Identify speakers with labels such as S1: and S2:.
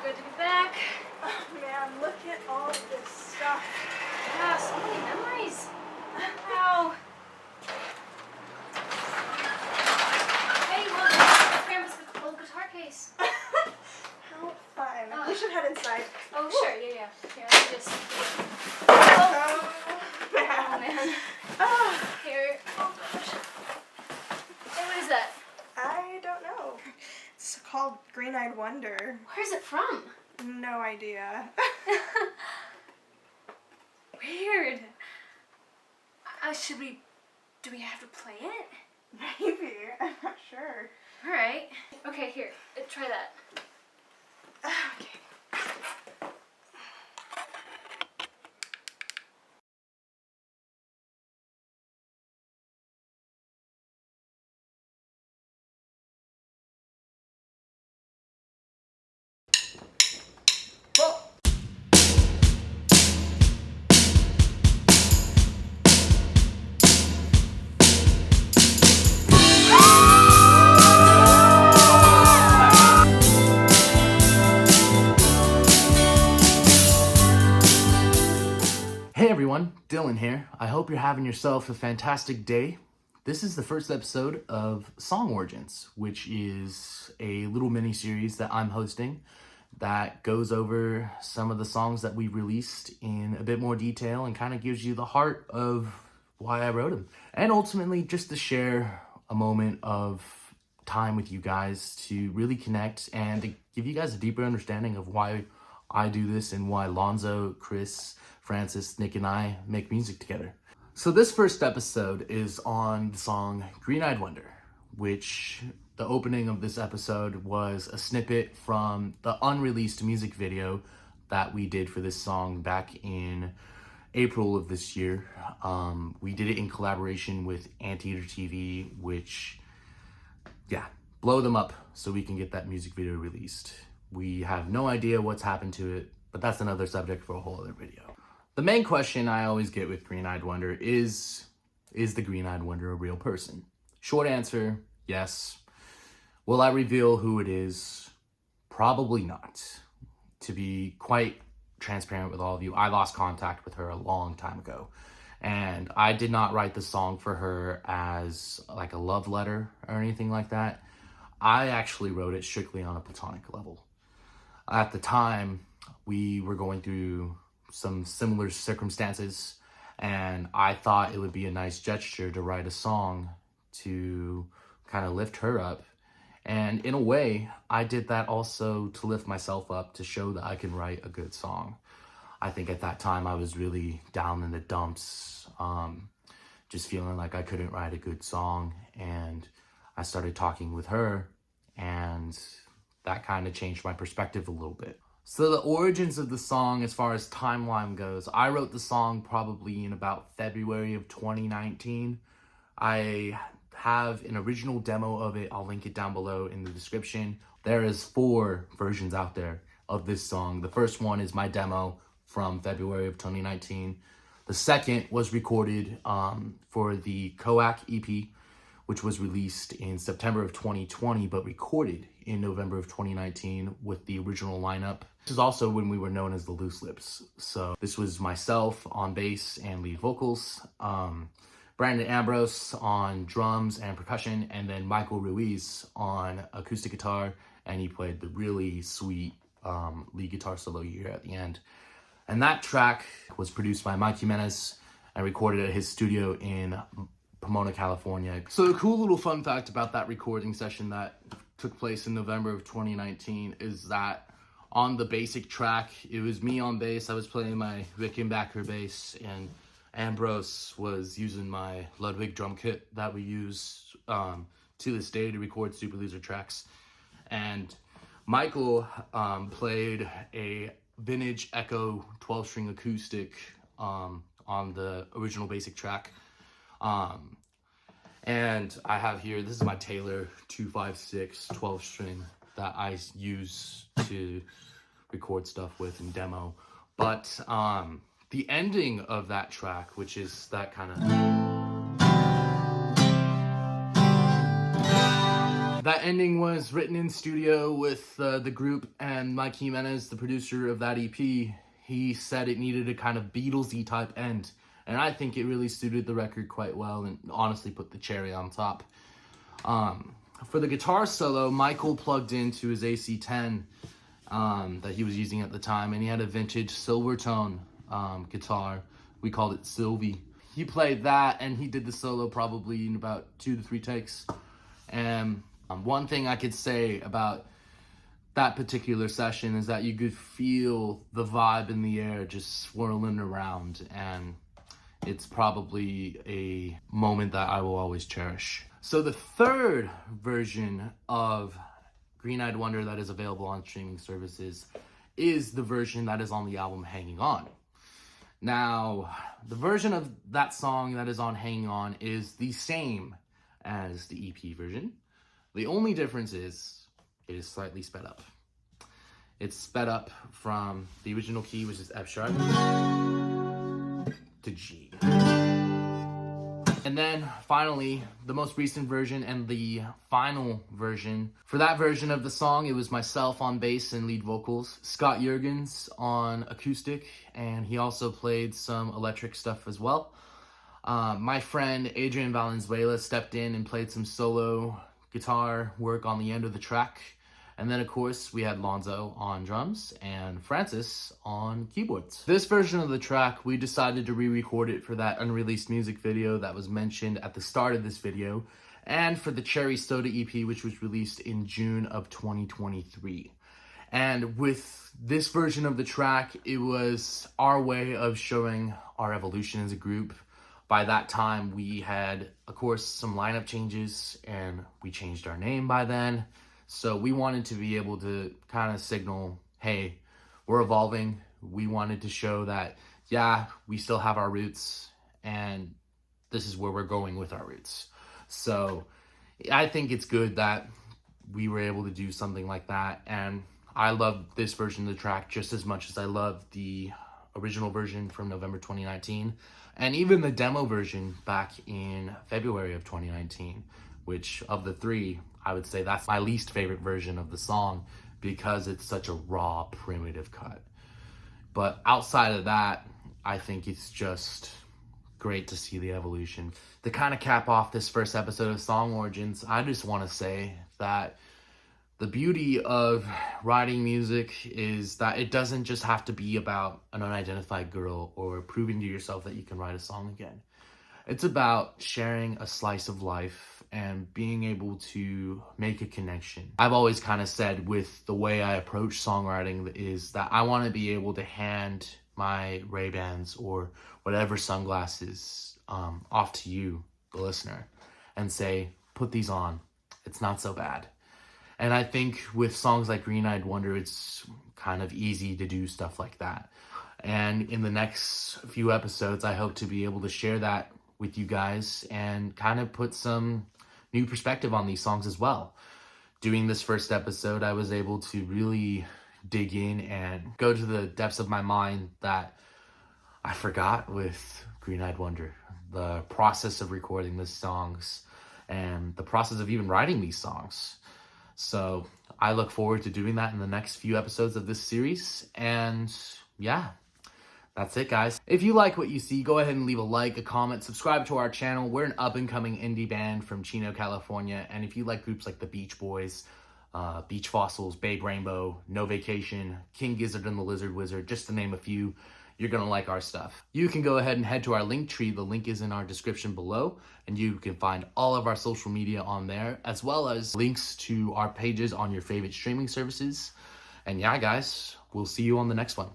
S1: good to be back.
S2: Oh man, look at all this stuff.
S1: Yeah, so many memories. Wow. Hey, look, Grandpa's old guitar case.
S2: How fun. We should head inside.
S1: Oh, sure, yeah. Here, let me just...
S2: Oh,
S1: man.
S2: Oh.
S1: Here. Oh, gosh. Hey, what is that?
S2: I don't know. It's called Green-Eyed Wonder.
S1: Where's it from?
S2: No idea.
S1: Weird. Do we have to play it?
S2: Maybe. I'm not sure.
S1: Alright. Okay, here. Try that.
S2: Okay.
S3: Hey everyone, Dylan here. I hope you're having yourself a fantastic day. This is the first episode of Song Origins, which is a little mini-series that I'm hosting that goes over some of the songs that we released in a bit more detail and kind of gives you the heart of why I wrote them. And ultimately just to share a moment of time with you guys to really connect and to give you guys a deeper understanding of why I do this and why Lonzo, Chris, Francis, Nick, and I make music together. So this first episode is on the song Green-Eyed Wonder, which the opening of this episode was a snippet from the unreleased music video that we did for this song back in April of this year. We did it in collaboration with Anteater TV, which, blow them up so we can get that music video released. We have no idea what's happened to it, but that's another subject for a whole other video. The main question I always get with Green-Eyed Wonder is the Green-Eyed Wonder a real person? Short answer, yes. Will I reveal who it is? Probably not. To be quite transparent with all of you, I lost contact with her a long time ago. And I did not write the song for her as like a love letter or anything like that. I actually wrote it strictly on a platonic level. At the time, we were going through some similar circumstances, and I thought it would be a nice gesture to write a song to kind of lift her up. And in a way, I did that also to lift myself up, to show that I can write a good song. I think at that time I was really down in the dumps, just feeling like I couldn't write a good song. And I started talking with her, and that kind of changed my perspective a little bit. So the origins of the song, as far as timeline goes, I wrote the song probably in about February of 2019. I have an original demo of it. I'll link it down below in the description. There is 4 versions out there of this song. The first one is my demo from February of 2019. The second was recorded for the Coac EP, which was released in September of 2020, but recorded in November of 2019 with the original lineup. This is also when we were known as the Loose Lips. So this was myself on bass and lead vocals, Brandon Ambrose on drums and percussion, and then Michael Ruiz on acoustic guitar, and he played the really sweet lead guitar solo here at the end. And that track was produced by Mike Jimenez and recorded at his studio in Pomona, California. So a cool little fun fact about that recording session that took place in November of 2019 is that on the basic track, it was me on bass. I was playing my Rickenbacker bass, and Ambrose was using my Ludwig drum kit that we use to this day to record Superloser tracks. And Michael played a vintage Echo 12-string acoustic on the original basic track. And I have here, this is my Taylor 256 12-string that I use to record stuff with and demo. But the ending of that track, which is that kind of, That ending was written in studio with the group, and Mike Jimenez, the producer of that EP, he said it needed a kind of Beatlesy type end. And I think it really suited the record quite well and honestly put the cherry on top. For the guitar solo, Michael plugged into his AC-10 that he was using at the time, and he had a vintage Silvertone guitar. We called it Sylvie. He played that, and he did the solo probably in about 2 to 3 takes. And one thing I could say about that particular session is that you could feel the vibe in the air just swirling around, and it's probably a moment that I will always cherish. So the third version of Green Eyed Wonder that is available on streaming services is the version that is on the album Hanging On. Now, the version of that song that is on Hanging On is the same as the EP version. The only difference is it is slightly sped up. It's sped up from the original key, which is F sharp, to G. And then finally, the most recent version and the final version. For that version of the song, it was myself on bass and lead vocals, Scott Jurgens on acoustic, and he also played some electric stuff as well. My friend Adrian Valenzuela stepped in and played some solo guitar work on the end of the track. And then, of course, we had Lonzo on drums and Francis on keyboards. This version of the track, we decided to re-record it for that unreleased music video that was mentioned at the start of this video, and for the Cherry Soda EP, which was released in June of 2023. And with this version of the track, it was our way of showing our evolution as a group. By that time, we had, of course, some lineup changes, and we changed our name by then. So we wanted to be able to kind of signal, hey, we're evolving. We wanted to show that, yeah, we still have our roots, and this is where we're going with our roots. So I think it's good that we were able to do something like that. And I love this version of the track just as much as I love the original version from November 2019. And even the demo version back in February of 2019, which of the three, I would say that's my least favorite version of the song because it's such a raw, primitive cut. But outside of that, I think it's just great to see the evolution. To kind of cap off this first episode of Song Origins, I just want to say that the beauty of writing music is that it doesn't just have to be about an unidentified girl or proving to yourself that you can write a song again. It's about sharing a slice of life and being able to make a connection. I've always kind of said with the way I approach songwriting is that I want to be able to hand my Ray-Bans or whatever sunglasses off to you, the listener, and say, put these on. It's not so bad. And I think with songs like Green Eyed Wonder, it's kind of easy to do stuff like that. And in the next few episodes, I hope to be able to share that with you guys and kind of put some new perspective on these songs as well. Doing this first episode, I was able to really dig in and go to the depths of my mind that I forgot with Green Eyed Wonder. The process of recording these songs and the process of even writing these songs. So I look forward to doing that in the next few episodes of this series. And yeah, that's it, guys. If you like what you see, go ahead and leave a like, a comment, subscribe to our channel. We're an up-and-coming indie band from Chino, California. And if you like groups like the Beach Boys, Beach Fossils, Babe Rainbow, No Vacation, King Gizzard and the Lizard Wizard, just to name a few, you're going to like our stuff. You can go ahead and head to our link tree. The link is in our description below, and you can find all of our social media on there, as well as links to our pages on your favorite streaming services. And yeah, guys, we'll see you on the next one.